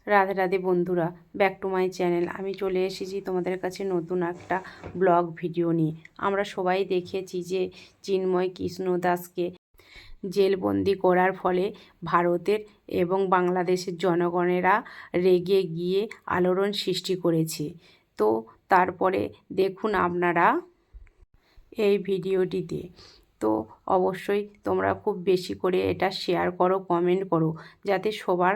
রাধে রাধে বন্ধুরা, back to my channel. আমি চলে এসেছি তোমাদের কাছে নতুন একটা ব্লগ ভিডিও নিয়ে। আমরা সবাই দেখেছি যে চিন্ময় কৃষ্ণ দাসকে জেলবন্দি করার ফলে ভারতের এবং বাংলাদেশের জনগণেরা রেগে গিয়ে আলোড়ন সৃষ্টি করেছে। তো তারপরে দেখুন আপনারা এই ভিডিওটিতে। তো অবশ্যই তোমরা খুব বেশি করে এটা শেয়ার করো, কমেন্ট করো, যাতে সবার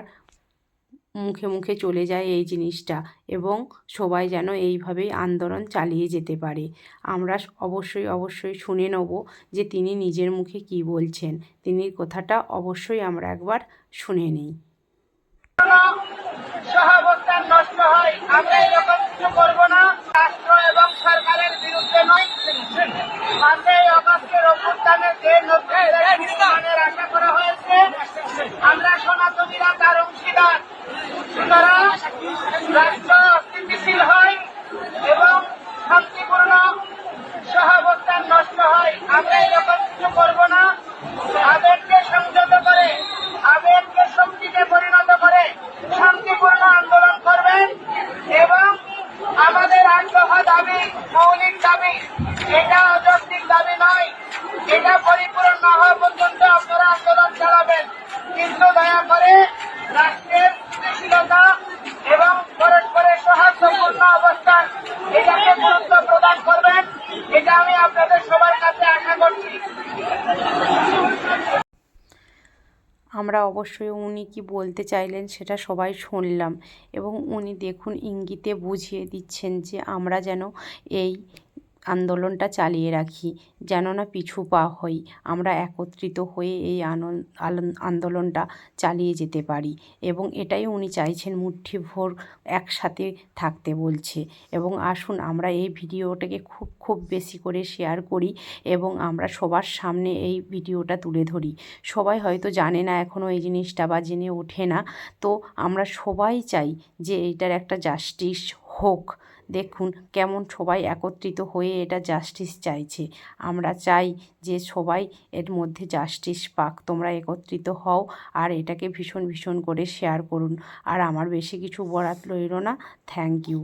মুখে মুখে চলে যায় এই জিনিসটা এবং সবাই যেন এইভাবেই আন্দোলন চালিয়ে যেতে পারে। আমরা অবশ্যই শুনে নেব যে তিনি নিজের মুখে কি বলছেন। তিনি কথাটা অবশ্যই আমরা একবার শুনে নিই। সহাবস্থান নষ্ট হয়, আমরা এরকম কিছু করবো না। রাষ্ট্র এবং সরকারের বিরুদ্ধে নয়। 5ই অগস্টের অভ্যুত্থানের যে নির্মাণের আশা করা হয়েছে, আমরা সনাতনীরা তার অংশীদার। সুতরাং রাষ্ট্র স্থিতিশীল হয় এবং শান্তিপূর্ণ সহাবস্থান নষ্ট হয়, আমরা এরকম কিছু করবো না। আবেগকে সংযত করে, আবেগকে শক্তিতে পরিণত করে শান্তিপূর্ণ আন্দোলন করবেন এবং আমাদের 8 দফা দাবি মৌলিক দাবি, এটা অযৌক্তিক দাবি নয়। এটা পরিপূরণ না হওয়া পর্যন্ত আপনারা আন্দোলন চালাবেন, কিন্তু দয়া করে রাষ্ট্রের স্থিতিশীলতা এবং পরস্পরের সৌহার্দ্যপূর্ণ অবস্থান এটাকে গুরুত্ব প্রদান করবেন। এটা আমি আপনাদের সবার কাছে আশা করছি। আমরা অবশ্যই উনি কি বলতে চাইলেন সেটা সবাই শুনলাম এবং উনি দেখুন ইঙ্গিতে বুঝিয়ে দিচ্ছেন যে আমরা যেন এই আন্দোলনটা চালিয়ে রাখি, যেন না পিছু পা হই। আমরা একত্রিত হয়ে এই আন্দোলনটা চালিয়ে যেতে পারি এবং এটাই উনি চাইছেন, মুঠ্ঠিভর একসাথে থাকতে বলছে। এবং আসুন আমরা এই ভিডিওটাকে খুব বেশি করে শেয়ার করি এবং আমরা সবার সামনে এই ভিডিওটা তুলে ধরি। সবাই হয়তো জানে না এখনও এই জিনিসটা বা জেনে ওঠে না। তো আমরা সবাই চাই যে এইটার একটা জাস্টিস হোক। দেখুন কেমন সবাই একত্রিত হয়ে এটা জাস্টিস চাইছে। আমরা চাই যে সবাই এর মধ্যে জাস্টিস পাক। তোমরা একত্রিত হও আর এটাকে ভীষণ করে শেয়ার করুন। আর আমার বেশি কিছু বলার রইল না। Thank you.